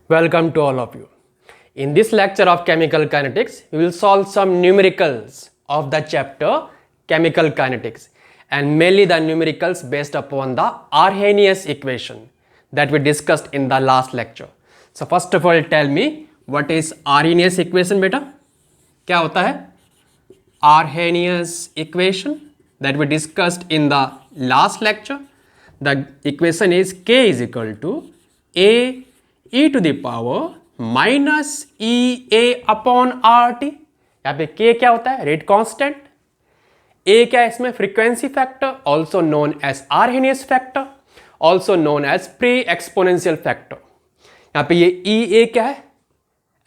Welcome to all of you. In this lecture of chemical kinetics, we will solve some numericals of the chapter chemical kinetics and mainly the numericals based upon the Arrhenius equation that we discussed in the last lecture. So first of all, tell me what is Arrhenius equation, beta? क्या होता है? Arrhenius equation that we discussed in the last lecture. The equation is K is equal to A e to the power minus E A upon R T. यहाँ पे के क्या होता है? Rate constant. ए क्या है इसमें? Frequency factor, also known as Arrhenius factor, also known as pre exponential factor. यहाँ पे ये ई ए क्या है?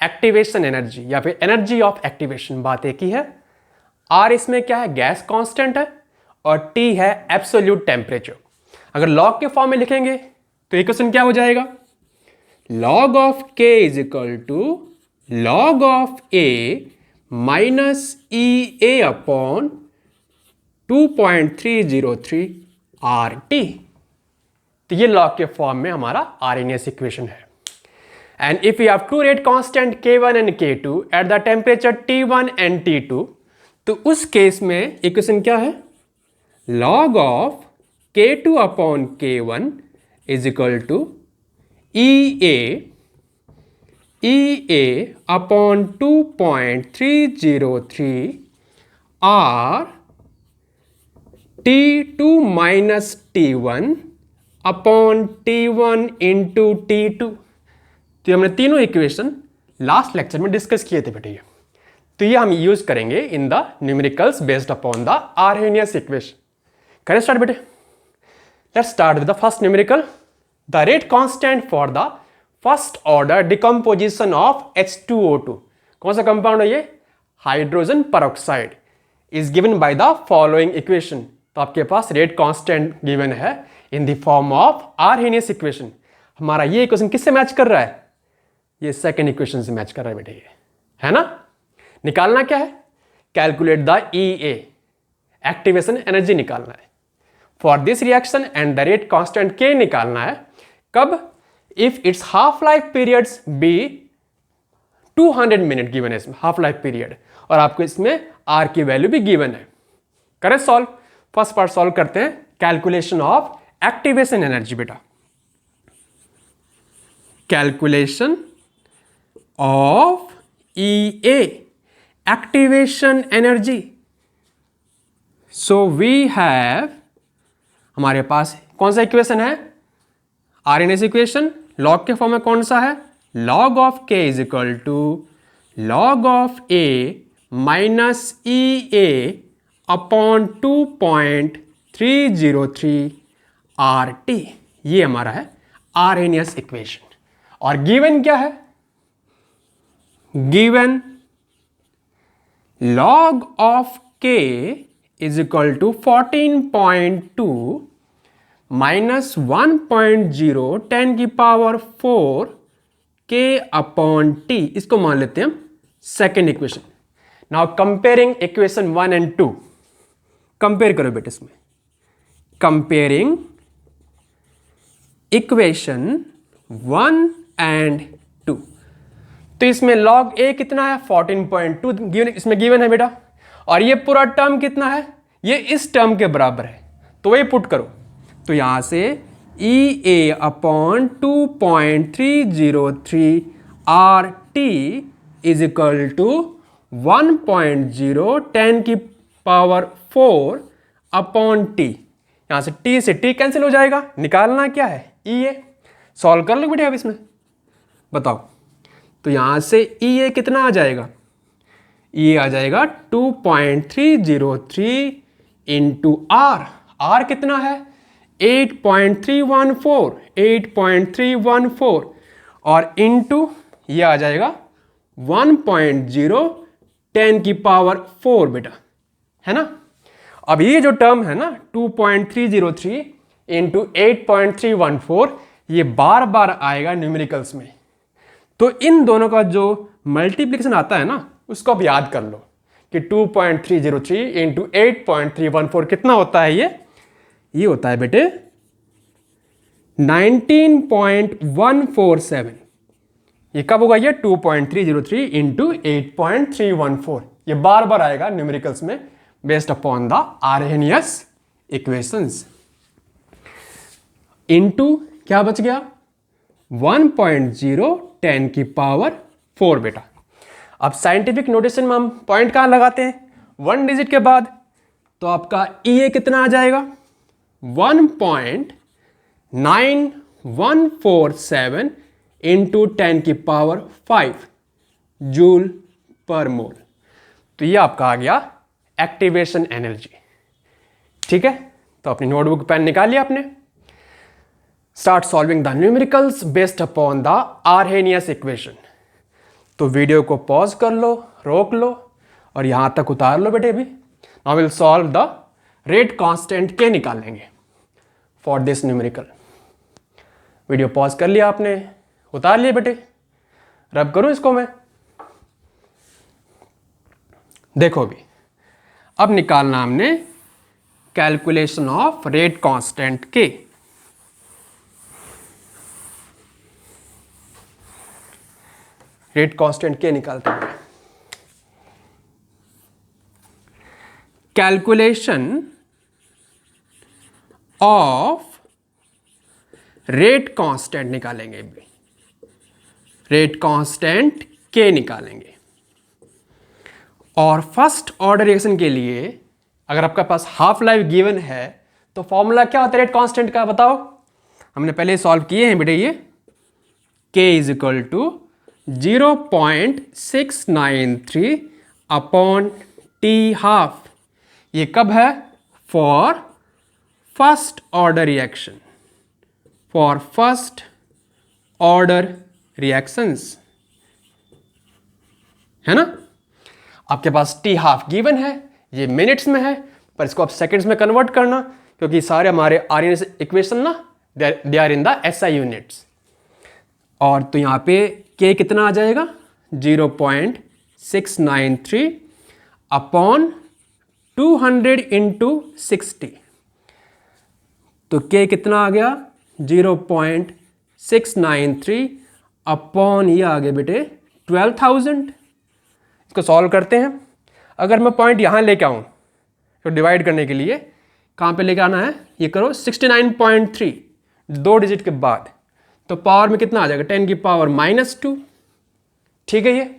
एक्टिवेशन एनर्जी या फिर एनर्जी ऑफ एक्टिवेशन, बात एक ही है. आर इसमें क्या है? गैस कांस्टेंट है. और टी है एब्सोल्यूट टेम्परेचर. अगर लॉग के फॉर्म में लिखेंगे तो इक्वेशन क्या हो जाएगा? log of k is equal to log of a minus EA upon 2.303 RT. तो ये log के फॉर्म में हमारा Arrhenius इक्वेशन है. And if we have two rate constant K1 and K2 at the temperature T1 and T2, तो उस case में equation क्या है? log of K2 upon K1 is equal to EA upon 2.303 R T2 minus T1 upon T1 into T2. तो हमने तीनों equation last lecture में discuss किए थे बेटे. तो ये हम यूज करेंगे in the numericals based upon the Arrhenius equation. करें स्टार्ट बेटे? Let's start with the first numerical. The rate constant for the first order decomposition of H2O2. कौन सा कंपाउंड है ये? Hydrogen peroxide is given by the following equation. तो आपके पास rate constant given है in the form of Arrhenius equation. हमारा ये equation किससे मैच कर रहा है? ये सेकेंड इक्वेशन से मैच कर रहा है बेटे, ये है ना. निकालना क्या है? Calculate the EA, activation energy निकालना है. For this reaction and the rate constant K निकालना है. कब? If it's half life periods be 200 minute given है इसमें हाफ लाइफ पीरियड, और आपको इसमें आर की वैल्यू भी गिवन है. करें सॉल्व. फर्स्ट पार्ट सॉल्व करते हैं. कैलकुलेशन ऑफ एक्टिवेशन एनर्जी बेटा. Calculation of EA, activation energy. So we have, हमारे पास कौन सा इक्वेशन है? Arrhenius equation. लॉग के फॉर्म में कौन सा है? Log of k is equal to log of A minus E A upon 2.303 R T. ये हमारा है आरएनएस इक्वेशन. और गिवन क्या है? Given log of k is equal to 14.2 माइनस 1.0 10 की पावर 4 K अपॉन T. इसको मान लेते हैं हम second equation. Now comparing equation 1 and 2. Compare करो बेटे इसमें. Comparing equation 1 and 2. तो इसमें log A कितना है? 14.2 गिवन, इसमें गिवन है बेटा. और ये पूरा टर्म कितना है? ये इस टर्म के बराबर है. तो वही पुट करो. तो यहां से EA upon 2.303 RT is equal to 1.0 10 की पावर 4 अपॉन T. यहां से T से T कैंसिल हो जाएगा. निकालना क्या है? EA. सॉल्व कर लो बेटे अब इसमें. बताओ. तो यहां से EA कितना आ जाएगा? EA आ जाएगा 2.303 इंटू R. R कितना है? 8.314 और इंटू ये आ जाएगा 1.0 10 की पावर 4 बेटा, है ना. अब ये जो टर्म है ना 2.303 इंटू 8.314, ये बार बार आएगा न्यूमेरिकल्स में. तो इन दोनों का जो मल्टीप्लिकेशन आता है ना उसको अब याद कर लो कि 2.303 इंटू 8.314 कितना होता है? ये होता है बेटे 19.147. ये कब होगा, ये 2.303 इंटू 8.314, ये बार बार आएगा न्यूमेरिकल्स में based upon the Arrhenius equations. Into क्या बच गया 1.010⁴ बेटा। अब साइंटिफिक नोटेशन में हम पॉइंट कहाँ लगाते हैं, 1 डिजिट के बाद, तो आपका EA कितना आ जाएगा 1.9147 इंटू 10⁵ जूल पर मोल। तो ये आपका आ गया एक्टिवेशन एनर्जी। ठीक है, तो अपनी नोटबुक पेन निकाल लिया आपने। Start solving the numericals based upon the Arrhenius equation. तो वीडियो को पॉज कर लो, रोक लो और यहां तक उतार लो बेटे। अभी now will solve the rate constant के निकालेंगे for this numerical. Video pause कर लिया आपने, उतार लिए बेटे। रब करूं इसको मैं, देखो भी अब निकालना हमने कैलकुलेशन ऑफ रेट कांस्टेंट के। रेट कांस्टेंट के निकालते हैं। कैलकुलेशन ऑफ रेट कांस्टेंट निकालेंगे, रेट कांस्टेंट के निकालेंगे। और फर्स्ट ऑर्डर रिएक्शन के लिए अगर आपके पास हाफ लाइफ गिवन है तो फॉर्मूला क्या होता है रेट कांस्टेंट का, बताओ। हमने पहले सॉल्व किए हैं बेटे। ये K is equal to 0.693 upon T half. ये कब है, for first order reaction, for first order reactions, है ना। आपके पास T हाफ गिवन है, ये मिनट्स में है, पर इसको आप सेकंड्स में कन्वर्ट करना, क्योंकि सारे हमारे आर्हेनियस इक्वेशन ना they are in the SI units. और तो यहाँ पे K कितना आ जाएगा 0.693 अपॉन 200 इंटू 60। तो K कितना आ गया 0.693 अपॉन ये आ गए बेटे 12,000। इसको सॉल्व करते हैं। अगर मैं पॉइंट यहाँ लेके आऊँ तो डिवाइड करने के लिए कहाँ पे लेके आना है, ये करो 69.3 2 डिजिट के बाद, तो पावर में कितना आ जाएगा 10⁻²। ठीक है, ये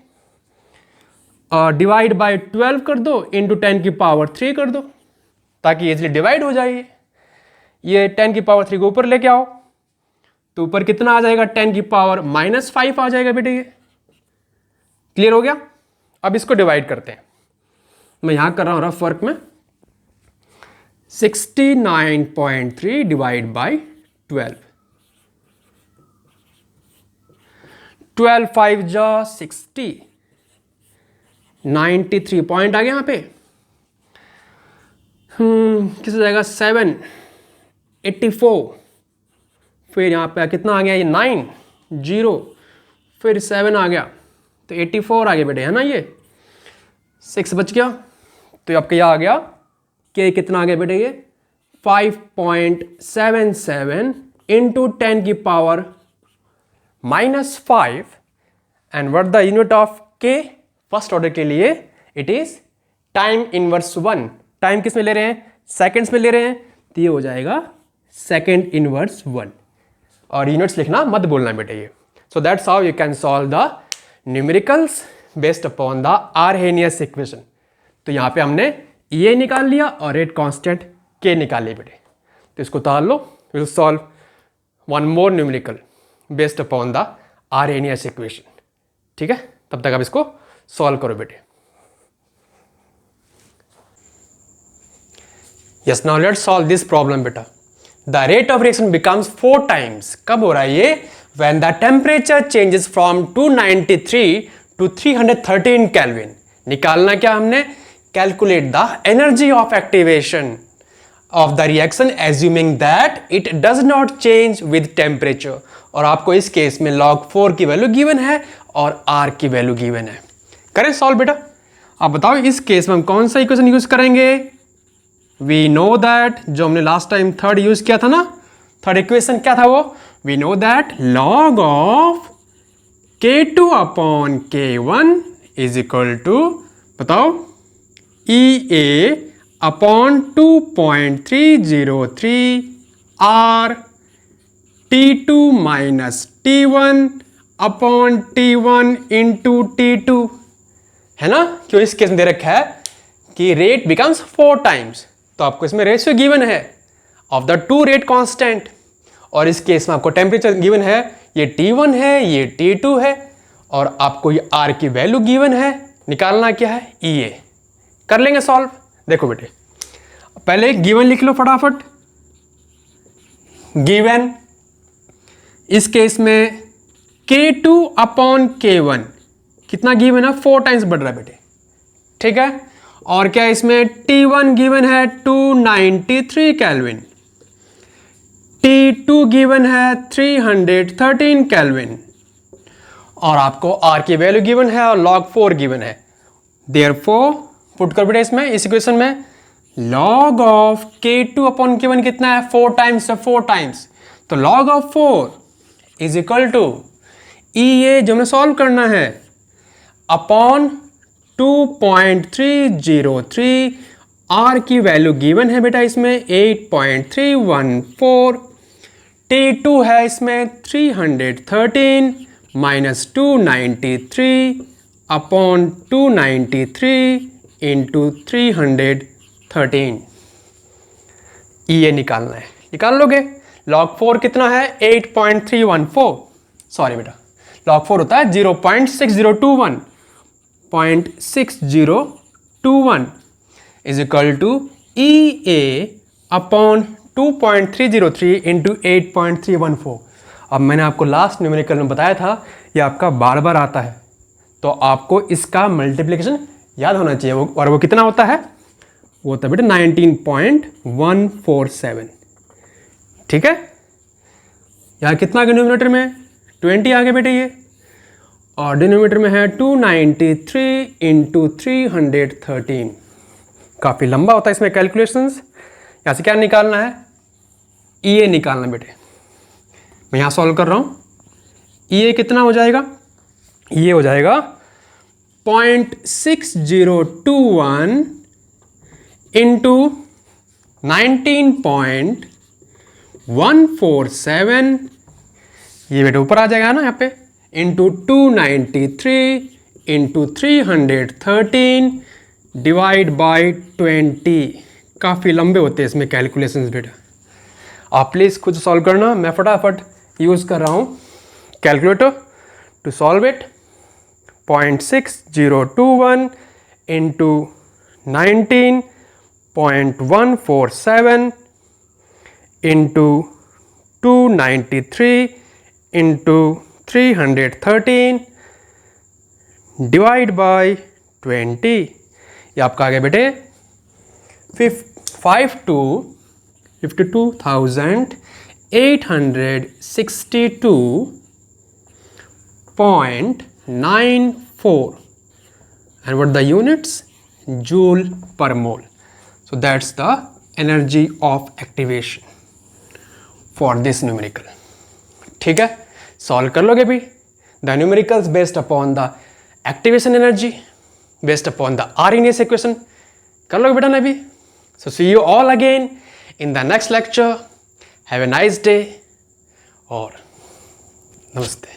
और डिवाइड बाय 12 कर दो इंटू 10⁻³ कर दो, ताकि इजिली डिवाइड हो जाए। ये 10⁻³ को ऊपर लेके आओ तो ऊपर कितना आ जाएगा 10⁻⁻5 आ जाएगा बेटे। ये क्लियर हो गया। अब इसको डिवाइड करते हैं। मैं यहां कर रहा हूं रफ वर्क में। 69.3 डिवाइड बाय 12, 12 5 जा 60, 93 पॉइंट आ गया यहाँ पे। किस जाएगा 7, 84, फिर यहाँ पे कितना आ गया ये 9, 0, फिर 7 आ गया तो 84 आ गया बेटे, है ना। ये 6 बच गया, तो आपका यह आ गया K कितना आ गया बेटे, ये 5.77 into 10⁻⁻5 and what the unit of K first order के लिए, it is time inverse 1। Time किस में ले रहे हैं, सेकंड्स में ले रहे हैं, तो ये हो जाएगा सेकंड इनवर्स 1। और यूनिट्स लिखना मत बोलना बेटे ये। So that's how you can solve the numericals based upon the Arrhenius equation. तो यहाँ पे हमने ये निकाल लिया और रेट कांस्टेंट K निकाल लिया बेटे। तो इसको उतार लो। Will solve one more numerical based upon the Arrhenius equation. ठीक है, तब तक आप इसको सॉल्व करो बेटे। Yes, now let's solve this problem बेटा। The rate of reaction becomes 4 times. कब हो रहा है ये, when the temperature changes from 293 to 313 Kelvin. निकालना क्या हमने, calculate the energy of activation of the reaction assuming that it does not change with temperature. और आपको इस केस में log 4 की वैल्यू गिवन है और R की वैल्यू गिवन है। करें सॉल्व बेटा। आप बताओ इस केस में हम कौन सा इक्वेशन यूज करेंगे। वी नो दैट, जो हमने लास्ट टाइम थर्ड यूज किया था ना, थर्ड इक्वेशन क्या था वो, we know that log of K2 upon K1 is equal to, बताओ, EA upon 2.303 R T2 minus T1 upon T1 into T2, है ना। क्यों इस केस में दे रखा है कि रेट बिकम्स 4 टाइम्स, तो आपको इसमें रेशियो गिवन है ऑफ द 2 रेट कांस्टेंट, और इस केस में आपको टेम्परेचर गिवन है, ये T1 है, ये T2 है, और आपको ये R की वैल्यू गिवन है, निकालना क्या है, EA। कर लेंगे सॉल्व। देखो बेटे, पहले गिवन लिख लो फटाफट। गिवन, इस केस में K2 अपॉन K1 कितना गिवन है, 4 टाइम्स बढ़ रहा है बेटे, ठीक है। और क्या इसमें T1 गिवन है 293 केल्विन, T2 गिवन है 313 केल्विन, और आपको R की वैल्यू गिवन है और log 4 गिवन है। देयरफॉर पुट कर बेटे इसमें, इस इक्वेशन में log of K2 upon K1 कितना है, 4 टाइम्स है, 4 टाइम्स, तो log of 4 is equal to EA जो हमें सॉल्व करना है अपॉन 2.303, R की वैल्यू गिवन है बेटा इसमें 8.314, T2 है इसमें 313 माइनस 293 अपॉन 293 इंटू 313, EA निकालना है। निकाल लोगे। log 4 कितना है, 8.314, सॉरी बेटा, log 4 होता है 0.6021 is equal to EA upon 2.303 into 8.314। अब मैंने आपको लास्ट न्यूमेरिकल में बताया था ये आपका बार बार आता है, तो आपको इसका मल्टीप्लिकेशन याद होना चाहिए, और वो कितना होता है, वो होता है बेटा 19.147, ठीक है। यहाँ कितना आगे न्यूमरेटर में 20 आगे बेटे ये, और डिनोमिनेटर में है 293 इंटू 313, काफ़ी लंबा होता है इसमें कैलकुलेशंस। यहाँ से क्या निकालना है, EA निकालना बेटे। मैं यहाँ सॉल्व कर रहा हूँ। EA कितना हो जाएगा, ये हो जाएगा 0.6021 इंटू 19.147, ये बेटे ऊपर आ जाएगा ना यहाँ पे, इंटू 293 इंटू 313 डिवाइड बाई 20। काफ़ी लंबे होते हैं इसमें कैलकुलेशंस बेटा, आप प्लीज़ खुद सॉल्व करना। मैं फटाफट यूज़ कर रहा हूँ calculator to solve it. 0.6021 into 19.147 into 293 into 313 divide by 20, ये आपका आ गया बेटे 52,862.94, and what the units, joule per mole. So that's the energy of activation for this numerical. ठीक है, सॉल्व कर लोगे भी। The numericals based upon the activation energy based upon the R in this equation कर लोगे बेटा ना भी। So see you all again in the next lecture. Have a nice day और नमस्ते।